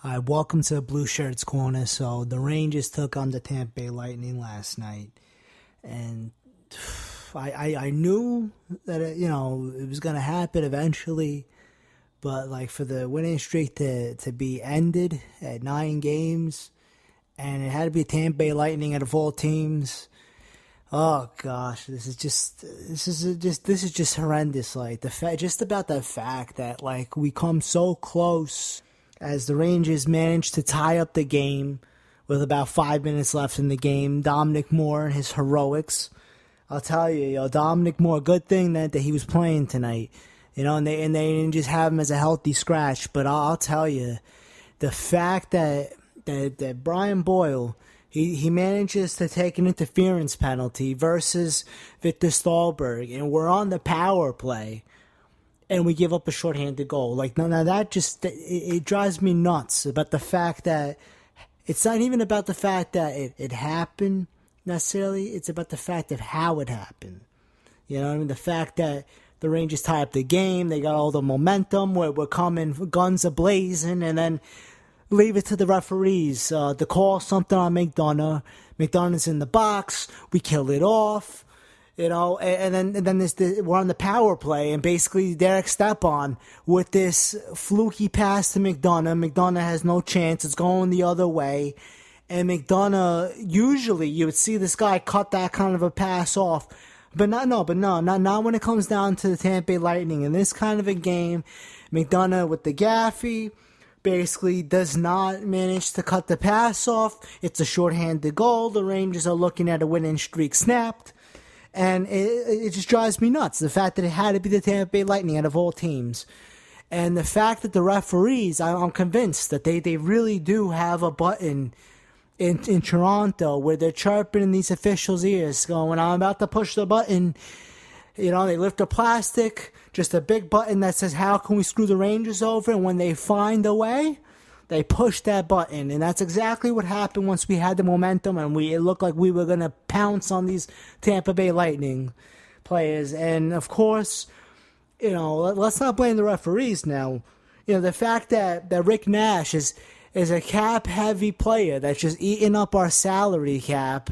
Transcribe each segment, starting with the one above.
Hi, welcome to Blueshirts Corner. So the Rangers took on the Tampa Bay Lightning last night, and I knew that it was gonna happen eventually, but like for the winning streak to be ended at 9 games, and it had to be Tampa Bay Lightning out of all teams. Oh gosh, this is just horrendous. Like just about the fact that like we come so close as the Rangers managed to tie up the game with about 5 minutes left in the game. Dominic Moore and his heroics. I'll tell you, Dominic Moore, good thing that he was playing tonight. And they didn't just have him as a healthy scratch. But I'll tell you, the fact that Brian Boyle, he manages to take an interference penalty versus Victor Stahlberg, and we're on the power play, and we give up a shorthanded goal. Like, now that just, it drives me nuts about the fact that it's not even about the fact that it happened necessarily. It's about the fact of how it happened. You know what I mean? The fact that the Rangers tie up the game, they got all the momentum, we're coming guns a-blazing, and then leave it to the referees to call something on McDonough. McDonough's in the box. We kill it off. And then we're on the power play, and basically Derek Stepan with this fluky pass to McDonough. McDonough has no chance. It's going the other way. And McDonough, usually you would see this guy cut that kind of a pass off. But not when it comes down to the Tampa Bay Lightning. In this kind of a game, McDonough with the gaffy basically does not manage to cut the pass off. It's a shorthanded goal. The Rangers are looking at a winning streak snapped. And it just drives me nuts, the fact that it had to be the Tampa Bay Lightning out of all teams. And the fact that the referees, I'm convinced that they really do have a button in Toronto where they're chirping in these officials' ears, going, I'm about to push the button. They lift a plastic, just a big button that says, how can we screw the Rangers over? And when they find a way, they push that button. And that's exactly what happened once we had the momentum and it looked like we were going to pounce on these Tampa Bay Lightning players. And, of course, let's not blame the referees now. The fact that Rick Nash is a cap-heavy player that's just eating up our salary cap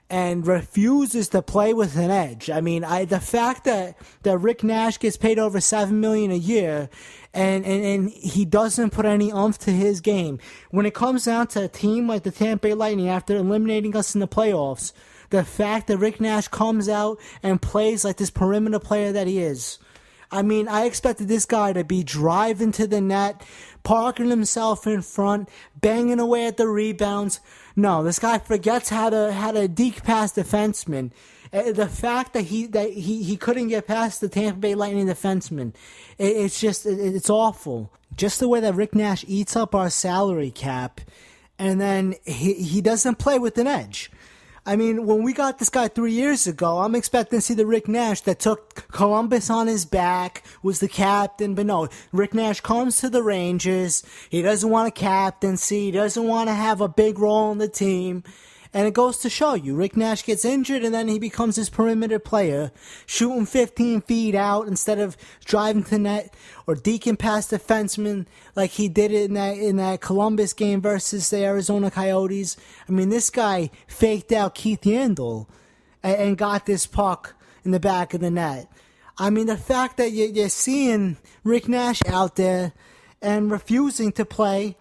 and refuses to play with an edge. I mean, the fact that Rick Nash gets paid over $7 million a year and he doesn't put any oomph to his game. When it comes down to a team like the Tampa Bay Lightning after eliminating us in the playoffs, the fact that Rick Nash comes out and plays like this perimeter player that he is. I mean, I expected this guy to be driving to the net, parking himself in front, banging away at the rebounds. No, this guy forgets how to deke past defensemen. The fact that he couldn't get past the Tampa Bay Lightning defenseman, it's awful. Just the way that Rick Nash eats up our salary cap, and then he doesn't play with an edge. I mean, when we got this guy 3 years ago, I'm expecting to see the Rick Nash that took Columbus on his back, was the captain, but no, Rick Nash comes to the Rangers, he doesn't want a captaincy, he doesn't want to have a big role in the team, and it goes to show you, Rick Nash gets injured and then he becomes this perimeter player, shooting 15 feet out instead of driving to net or deking past defensemen like he did in that Columbus game versus the Arizona Coyotes. I mean, this guy faked out Keith Yandel and got this puck in the back of the net. I mean, the fact that you're seeing Rick Nash out there and refusing to play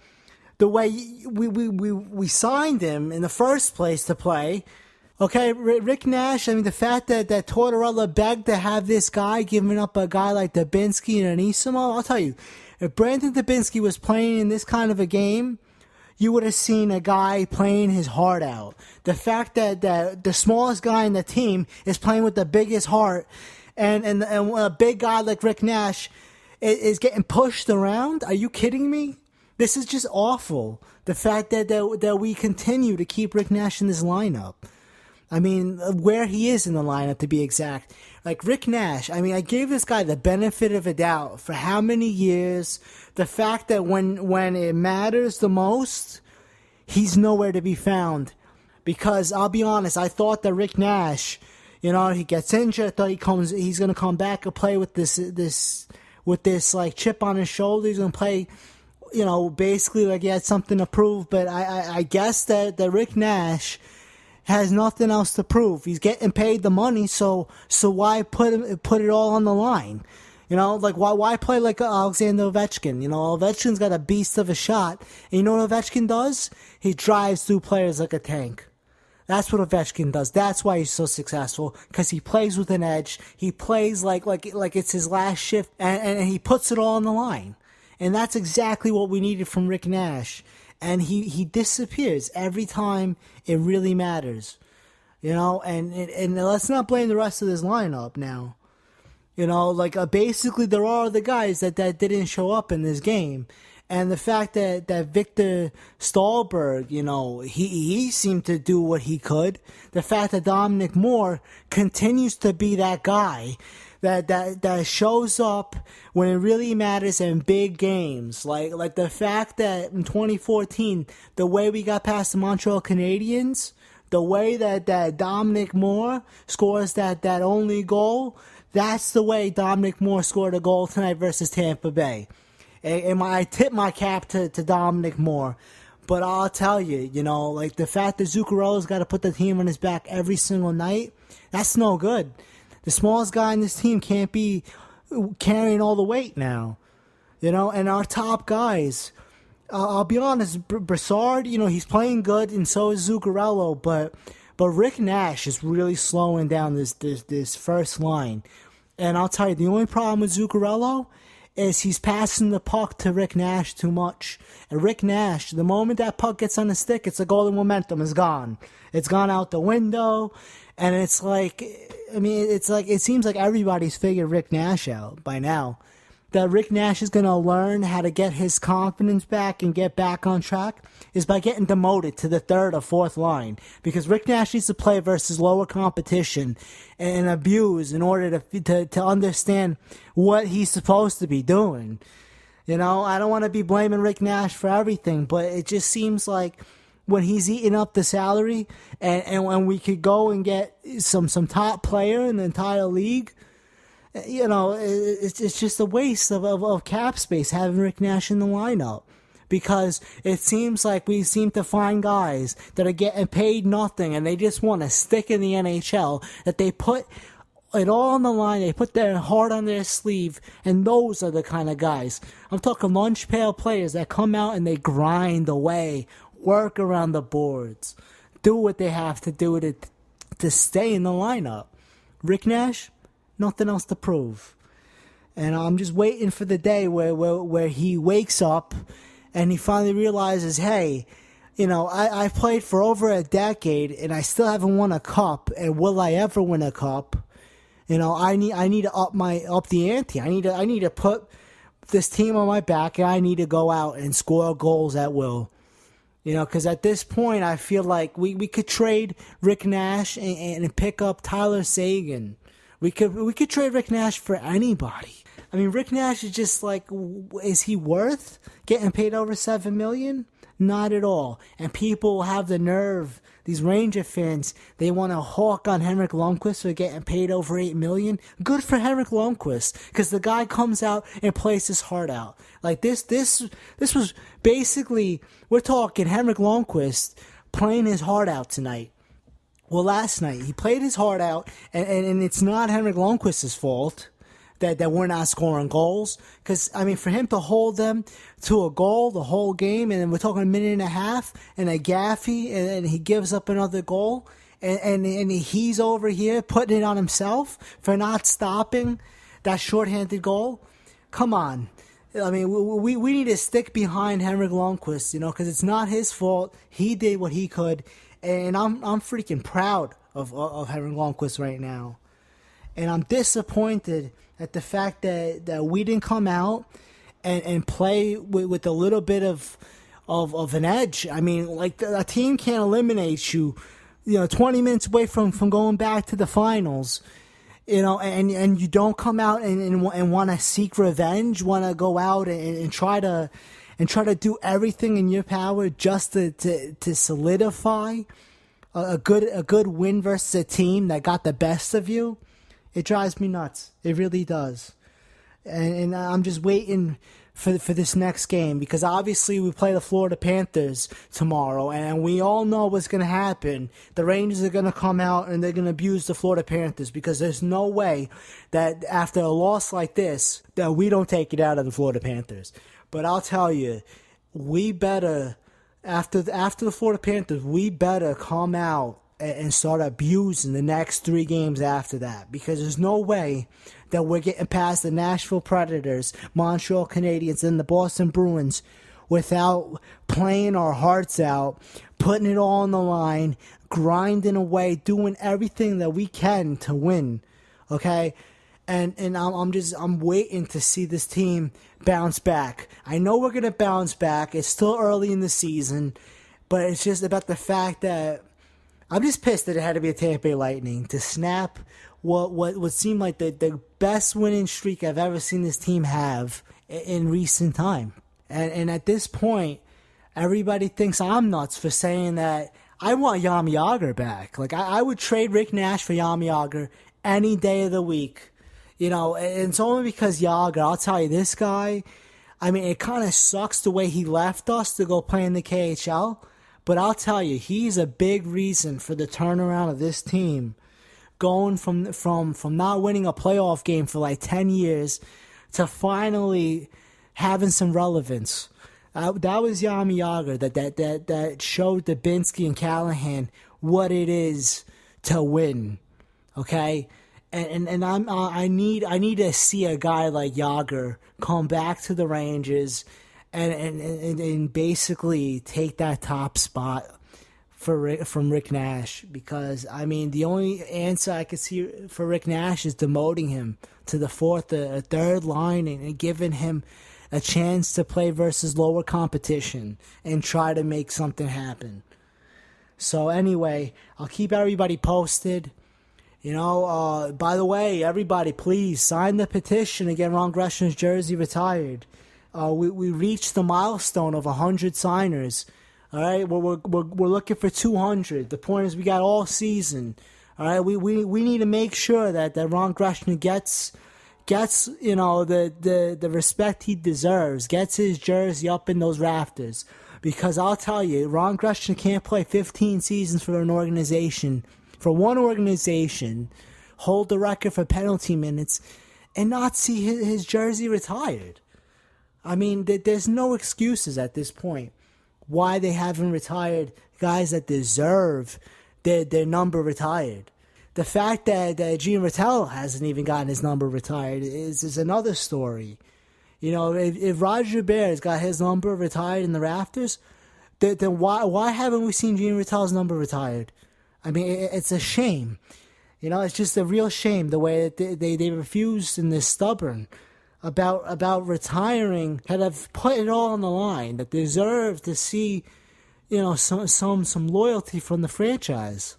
the way we signed him in the first place to play. Okay, Rick Nash, I mean, the fact that Tortorella begged to have this guy giving up a guy like Dubinsky and Anisimo, I'll tell you, if Brandon Dubinsky was playing in this kind of a game, you would have seen a guy playing his heart out. The fact that the smallest guy in the team is playing with the biggest heart, and a big guy like Rick Nash is getting pushed around, are you kidding me? This is just awful. The fact that we continue to keep Rick Nash in this lineup. I mean, where he is in the lineup, to be exact. Like, Rick Nash, I mean, I gave this guy the benefit of a doubt for how many years. The fact that when it matters the most, he's nowhere to be found. Because, I'll be honest, I thought that Rick Nash, he gets injured. I thought he's going to come back and play with this like chip on his shoulder. He's going to play basically like he had something to prove. But I guess that Rick Nash has nothing else to prove. He's getting paid the money, so why put it all on the line? Like why play like Alexander Ovechkin? Ovechkin's got a beast of a shot. And you know what Ovechkin does? He drives through players like a tank. That's what Ovechkin does. That's why he's so successful, because he plays with an edge. He plays like it's his last shift, and he puts it all on the line. And that's exactly what we needed from Rick Nash. And he disappears every time it really matters. And let's not blame the rest of this lineup now. Basically there are other guys that didn't show up in this game. And the fact that Victor Stahlberg, he seemed to do what he could. The fact that Dominic Moore continues to be that guy that shows up when it really matters in big games. Like the fact that in 2014, the way we got past the Montreal Canadiens, the way that Dominic Moore scores that only goal, that's the way Dominic Moore scored a goal tonight versus Tampa Bay. And I tip my cap to Dominic Moore. But I'll tell you, the fact that Zuccarello's got to put the team on his back every single night, that's no good. The smallest guy in this team can't be carrying all the weight now. And our top guys, I'll be honest, Brassard, he's playing good, and so is Zuccarello, but Rick Nash is really slowing down this first line. And I'll tell you, the only problem with Zuccarello is he's passing the puck to Rick Nash too much. And Rick Nash, the moment that puck gets on the stick, it's a goal, and momentum is gone. It's gone out the window. And it's like, it seems like everybody's figured Rick Nash out by now. That Rick Nash is going to learn how to get his confidence back and get back on track is by getting demoted to the third or fourth line. Because Rick Nash needs to play versus lower competition and abuse in order to understand what he's supposed to be doing. I don't want to be blaming Rick Nash for everything, but it just seems like when he's eating up the salary and when we could go and get some top player in the entire league, it's just a waste of cap space having Rick Nash in the lineup, because it seems like we seem to find guys that are getting paid nothing and they just want to stick in the NHL, that they put it all on the line, they put their heart on their sleeve, and those are the kind of guys. I'm talking lunch pail players that come out and they grind away, work around the boards, do what they have to do to stay in the lineup. Rick Nash, nothing else to prove. And I'm just waiting for the day where he wakes up and he finally realizes, hey, I've played for over a decade and I still haven't won a cup, and will I ever win a cup? I need to up the ante. I need to put this team on my back, and I need to go out and score goals at will. Because at this point I feel like we could trade Rick Nash and pick up Tyler Seguin. We could trade Rick Nash for anybody. I mean, Rick Nash is just like, is he worth getting paid over $7 million? Not at all. And people have the nerve, these Ranger fans, they want to hawk on Henrik Lundqvist for getting paid over $8 million. Good for Henrik Lundqvist, because the guy comes out and plays his heart out. Like this was basically, we're talking Henrik Lundqvist playing his heart out tonight. Well, last night, he played his heart out, and it's not Henrik Lundqvist's fault that we're not scoring goals. Because, for him to hold them to a goal the whole game, and then we're talking a minute and a half, and a gaffy, and he gives up another goal, and he's over here putting it on himself for not stopping that shorthanded goal. Come on. We need to stick behind Henrik Lundqvist, because it's not his fault. He did what he could. And I'm freaking proud of Henrik Lundqvist right now. And I'm disappointed at the fact that we didn't come out and play with a little bit of an edge. A team can't eliminate you, 20 minutes away from going back to the finals, and you don't come out and want to seek revenge, want to go out and try to do everything in your power just to solidify a good win versus a team that got the best of you. It drives me nuts. It really does. And I'm just waiting for this next game, because obviously we play the Florida Panthers tomorrow, and we all know what's going to happen. The Rangers are going to come out and they're going to abuse the Florida Panthers, because there's no way that after a loss like this that we don't take it out of the Florida Panthers. But I'll tell you, we better, after the Florida Panthers, we better come out and start abusing the next 3 games after that, because there's no way that we're getting past the Nashville Predators, Montreal Canadiens, and the Boston Bruins without playing our hearts out, putting it all on the line, grinding away, doing everything that we can to win, okay? And I'm waiting to see this team bounce back. I know we're going to bounce back. It's still early in the season, but it's just about the fact that I'm just pissed that it had to be a Tampa Bay Lightning to snap what seemed like the best winning streak I've ever seen this team have in recent time. And at this point, everybody thinks I'm nuts for saying that I want Jaromir Jagr back. Like, I would trade Rick Nash for Jaromir Jagr any day of the week. You know, and it's only because Jagr, I'll tell you, this guy, I mean, it kind of sucks the way he left us to go play in the KHL. But I'll tell you, he's a big reason for the turnaround of this team, going from not winning a playoff game for like 10 years to finally having some relevance. That was Jaromir Jagr that showed Dubinsky and Callahan what it is to win. Okay, and I need to see a guy like Jagr come back to the Rangers and basically take that top spot from Rick Nash, because I mean the only answer I could see for Rick Nash is demoting him to the fourth or third line and giving him a chance to play versus lower competition and try to make something happen. So anyway, I'll keep everybody posted. You know, by the way, everybody, please sign the petition to get Ron Greshner's jersey retired. We reached the milestone of 100 signers. All right, we're looking for 200. The point is, we got all season. All right, we need to make sure that Ron Greshner gets you know the respect he deserves, gets his jersey up in those rafters. Because I'll tell you, Ron Greshner can't play 15 seasons for one organization, hold the record for penalty minutes, and not see his jersey retired. I mean, there's no excuses at this point why they haven't retired guys that deserve their number retired. The fact that Gene Rattel hasn't even gotten his number retired is another story. You know, if Roger Bear's got his number retired in the rafters, then why haven't we seen Gene Rattel's number retired? I mean, it's a shame. You know, it's just a real shame the way that they refused and they're stubborn about retiring, that have put it all on the line, that deserve to see, you know, some loyalty from the franchise.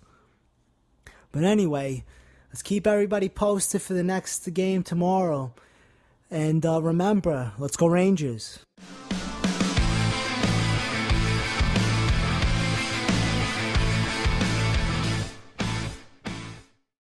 But anyway, let's keep everybody posted for the next game tomorrow. And remember, let's go Rangers.